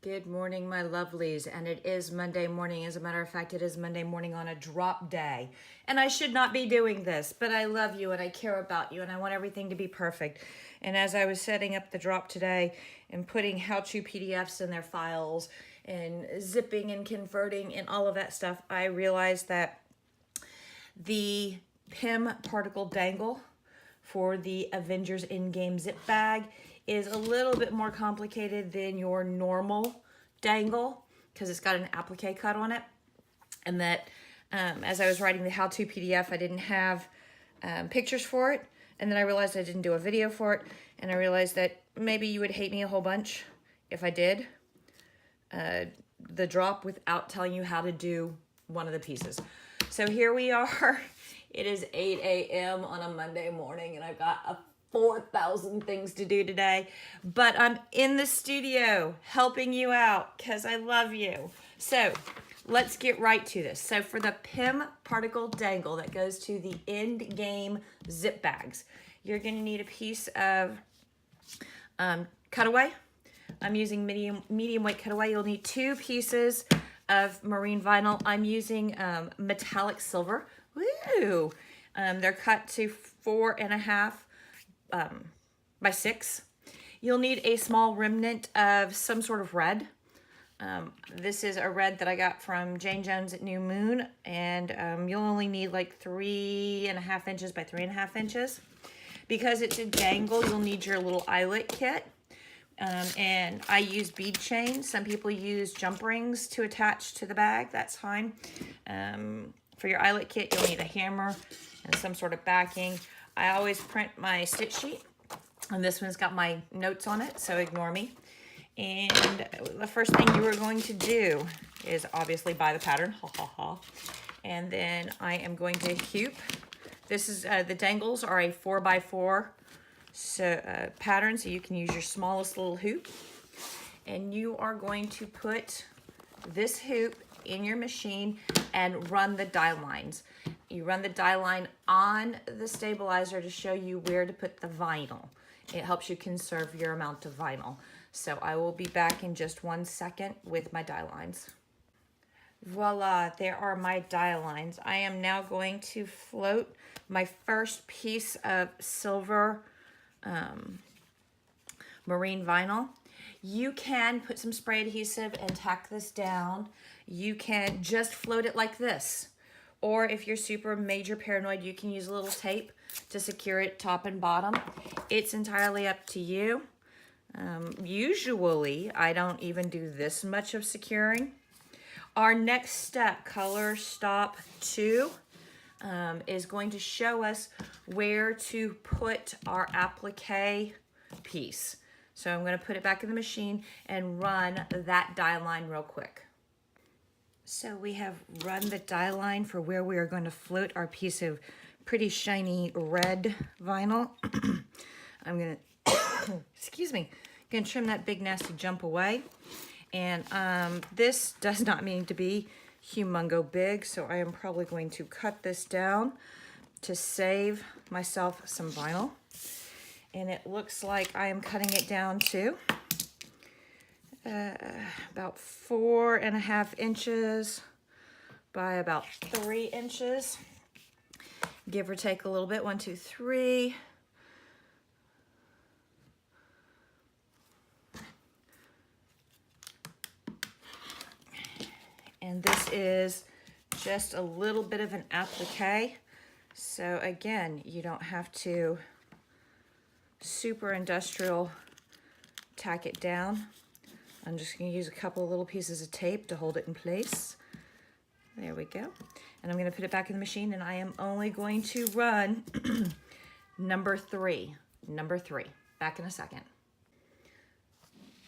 Good morning, my lovelies, and it is Monday morning. As a matter of fact, it is Monday morning on a drop day, and I should not be doing this, but I love you and I care about you and I want everything to be perfect. And as I was setting up the drop today and putting how-to PDFs in their files and zipping and converting and all of that stuff, I realized that the Pym Particle Dangle for the Avengers in-game zip bag is a little bit more complicated than your normal dangle because it's got an applique cut on it. And that as I was writing the how-to PDF, I didn't have pictures for it. And then I realized I didn't do a video for it. And I realized that maybe you would hate me a whole bunch if I did the drop without telling you how to do one of the pieces. So here we are. It is 8 a.m. on a Monday morning and I've got 4,000 things to do today, but I'm in the studio helping you out because I love you. So let's get right to this. So for the Pym Particle Dangle that goes to the end game zip bags, you're going to need a piece of cutaway. I'm using medium weight cutaway. You'll need 2 pieces of marine vinyl. I'm using metallic silver. Woo! They're cut to 4.5 by 6. You'll need a small remnant of some sort of red. This is a red that I got from Jane Jones at New Moon, and you'll only need like 3.5 inches by 3.5 inches. Because it's a dangle, you'll need your little eyelet kit. And I use bead chain. Some people use jump rings to attach to the bag. That's fine. For your eyelet kit, you'll need a hammer and some sort of backing. I always print my stitch sheet, and this one's got my notes on it, so ignore me. And the first thing you are going to do is obviously buy the pattern, ha ha ha. And then I am going to hoop. This is, the dangles are a 4x4 pattern, so you can use your smallest little hoop. And you are going to put this hoop in your machine and run the die lines. You run the die line on the stabilizer to show you where to put the vinyl. It helps you conserve your amount of vinyl. So I will be back in just 1 second with my die lines. Voila, there are my die lines. I am now going to float my first piece of silver marine vinyl. You can put some spray adhesive and tack this down. You can just float it like this. Or if you're super major paranoid, you can use a little tape to secure it top and bottom. It's entirely up to you. Usually, I don't even do this much of securing. Our next step, Color Stop 2, is going to show us where to put our applique piece. So I'm going to put it back in the machine and run that die line real quick. So we have run the die line for where we are going to float our piece of pretty shiny red vinyl. I'm going to, excuse me, going to trim that big nasty jump away. And this does not mean to be humongo big, so I am probably going to cut this down to save myself some vinyl. And it looks like I am cutting it down to about 4.5 inches by about 3 inches, give or take a little bit. 1, 2, 3. And this is just a little bit of an applique. So again, you don't have to super industrial tack it down. I'm just going to use a couple of little pieces of tape to hold it in place. There we go. And I'm going to put it back in the machine, and I am only going to run number 3. Number 3. Back in a second.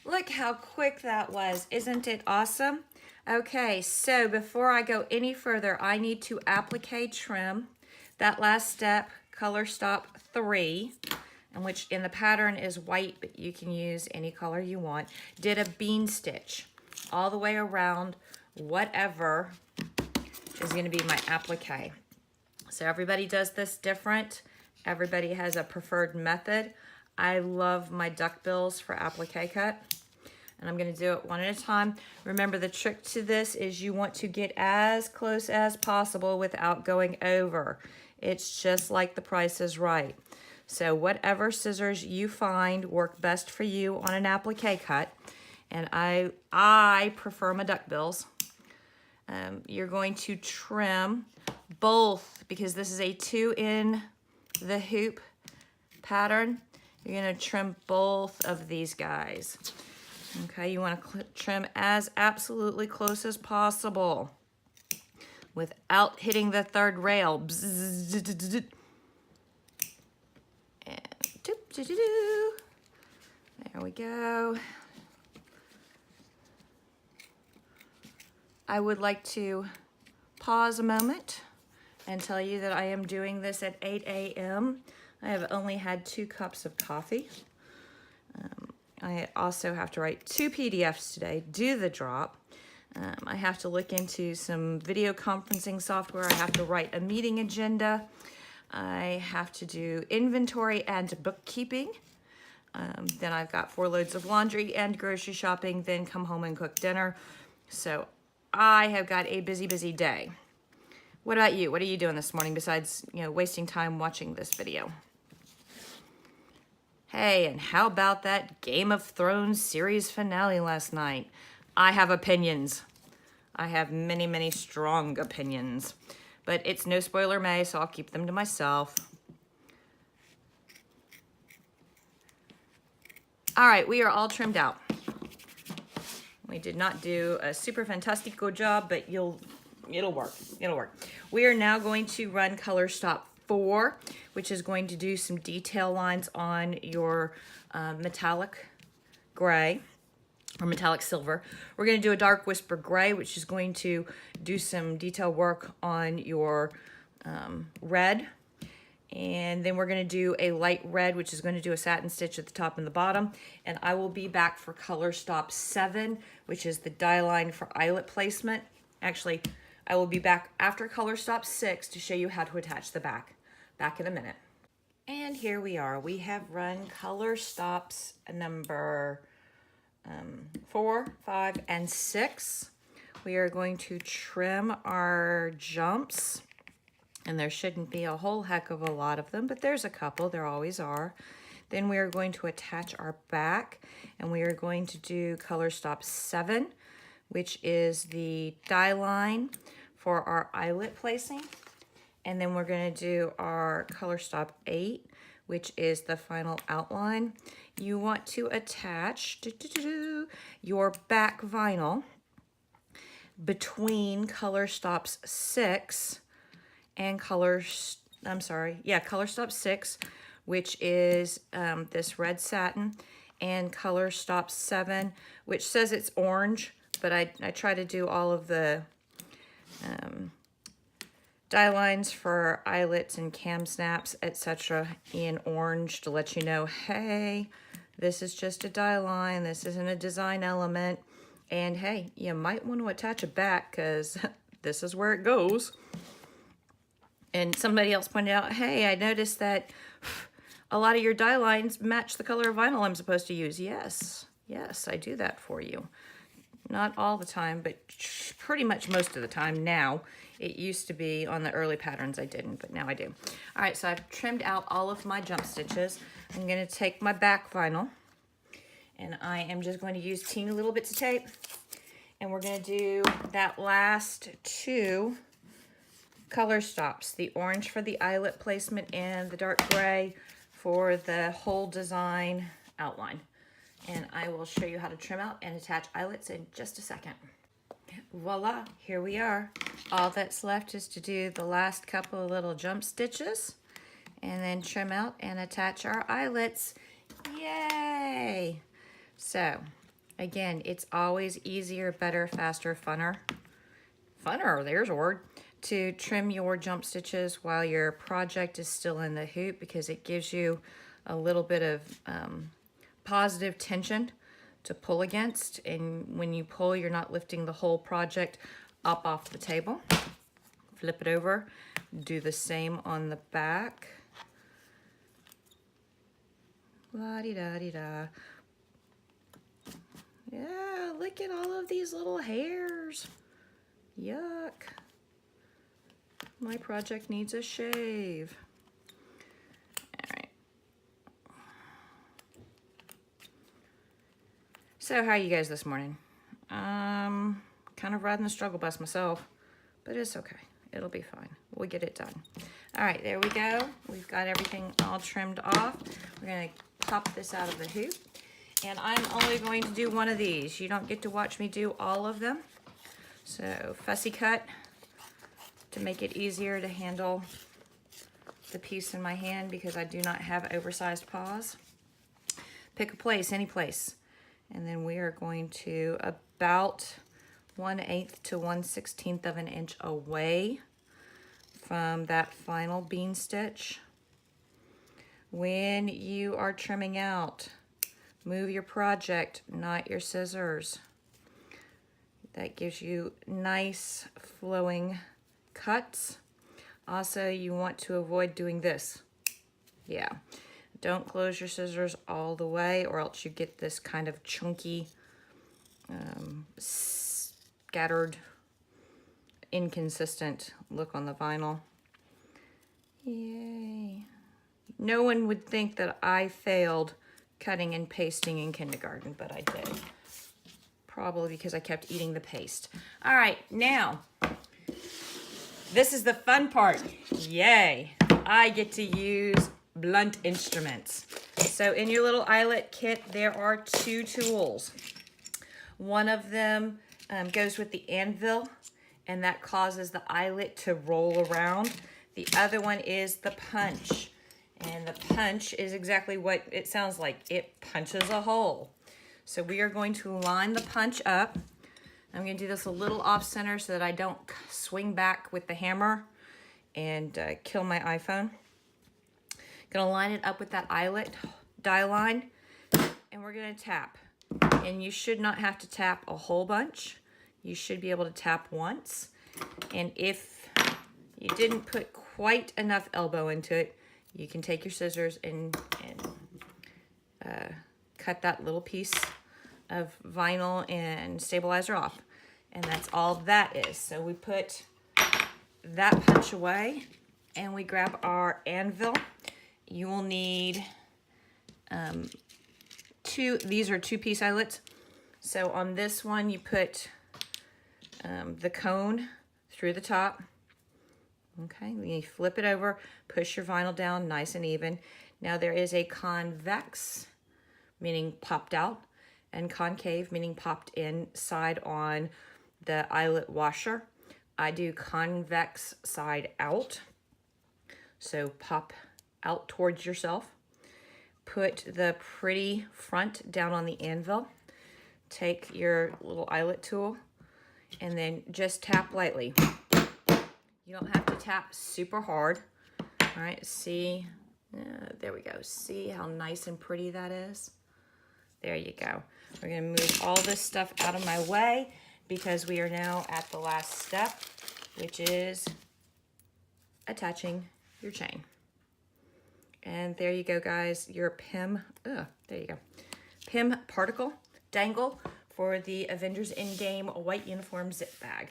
Look how quick that was. Isn't it awesome? Okay, so before I go any further, I need to applique trim. That last step, Color Stop 3. And which in the pattern is white, but you can use any color you want. Did a bean stitch all the way around whatever is going to be my applique. So everybody does this different. Everybody has a preferred method. I love my duckbills for applique cut. And I'm gonna do it one at a time. Remember, the trick to this is you want to get as close as possible without going over. It's just like The Price is Right. So whatever scissors you find work best for you on an applique cut, and I prefer my duckbills. You're going to trim both, because this is a 2 in the hoop pattern. You're gonna trim both of these guys. Okay, you want to trim as absolutely close as possible without hitting the third rail. And there we go. I would like to pause a moment and tell you that I am doing this at 8 a.m. I have only had 2 cups of coffee. I also have to write 2 PDFs today, do the drop. I have to look into some video conferencing software. I have to write a meeting agenda. I have to do inventory and bookkeeping. Then I've got 4 loads of laundry and grocery shopping, then come home and cook dinner. So I have got a busy, busy day. What about you? What are you doing this morning besides, wasting time watching this video? Hey, and how about that Game of Thrones series finale last night? I have opinions. I have many, many strong opinions. But it's no spoiler May, so I'll keep them to myself. All right, we are all trimmed out. We did not do a super fantastico job, but it'll work. It'll work. We are now going to run color stop 4, which is going to do some detail lines on your metallic gray or metallic silver. We're going to do a dark whisper gray, which is going to do some detail work on your red. And then we're going to do a light red, which is going to do a satin stitch at the top and the bottom. And I will be back for color stop 7, which is the die line for eyelet placement. Actually, I will be back after color stop 6 to show you how to attach the back. Back in a minute. And here we are. We have run color stops number 4, 5, and 6. We are going to trim our jumps. And there shouldn't be a whole heck of a lot of them, but there's a couple. There always are. Then we are going to attach our back, and we are going to do color stop 7, which is the die line for our eyelet placing. And then we're going to do our color stop 8, which is the final outline. You want to attach your back vinyl between color stops 6 and color stop 6, which is this red satin, and color stop 7, which says it's orange, but I try to do all of the die lines for eyelets and cam snaps, etc. in orange to let you know, hey, this is just a die line, this isn't a design element, and hey, you might want to attach a back because this is where it goes. And somebody else pointed out, hey, I noticed that a lot of your die lines match the color of vinyl I'm supposed to use. Yes, I do that for you. Not all the time, but pretty much most of the time now. It used to be on the early patterns I didn't, but now I do. All right, so I've trimmed out all of my jump stitches. I'm going to take my back vinyl, and I am just going to use teeny little bits of tape, and we're going to do that last 2 color stops, the orange for the eyelet placement and the dark gray for the whole design outline. And I will show you how to trim out and attach eyelets in just a second. Voila, here we are. All that's left is to do the last couple of little jump stitches and then trim out and attach our eyelets. Yay! So, again, it's always easier, better, faster, funner. Funner, there's a word. To trim your jump stitches while your project is still in the hoop, because it gives you a little bit of positive tension to pull against, and when you pull, you're not lifting the whole project up off the table. Flip it over, do the same on the back. La-di-da-di-da. Yeah, look at all of these little hairs. Yuck. My project needs a shave. All right. So how are you guys this morning? Kind of riding the struggle bus myself, but it's okay. It'll be fine. We'll get it done. All right, there we go. We've got everything all trimmed off. We're gonna pop this out of the hoop. And I'm only going to do one of these. You don't get to watch me do all of them. So fussy cut to make it easier to handle the piece in my hand because I do not have oversized paws. Pick a place, any place. And then we are going to about 1/8 to 1/16 of an inch away from that final bean stitch. When you are trimming out, move your project, not your scissors. That gives you nice flowing cuts. Also, you want to avoid doing this. Yeah, don't close your scissors all the way or else you get this kind of chunky, scattered, inconsistent look on the vinyl. Yay. No one would think that I failed cutting and pasting in kindergarten, but I did. Probably because I kept eating the paste. All right, now, this is the fun part. Yay, I get to use blunt instruments. So in your little Eyelet kit, there are 2 tools. One of them goes with the anvil, and that causes the eyelet to roll around. The other one is the punch. And the punch is exactly what it sounds like. It punches a hole. So we are going to line the punch up. I'm going to do this a little off center so that I don't swing back with the hammer and kill my iPhone. Going to line it up with that eyelet die line, and we're going to tap. And you should not have to tap a whole bunch. You should be able to tap once. And if you didn't put quite enough elbow into it, you can take your scissors and cut that little piece of vinyl and stabilizer off. And that's all that is. So we put that punch away and we grab our anvil. You will need these are 2-piece eyelets. So on this one, you put the cone through the top. Okay, then you flip it over, push your vinyl down nice and even. Now there is a convex, meaning popped out, and concave, meaning popped inside on the eyelet washer. I do convex side out. So pop out towards yourself. Put the pretty front down on the anvil. Take your little eyelet tool and then just tap lightly. You don't have to tap super hard. All right, see, there we go. See how nice and pretty that is? There you go. We're gonna move all this stuff out of my way because we are now at the last step, which is attaching your chain. And there you go, guys, your Pym, there you go. Pym Particle Dangle for the Avengers Endgame white uniform zip bag.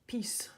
Peace.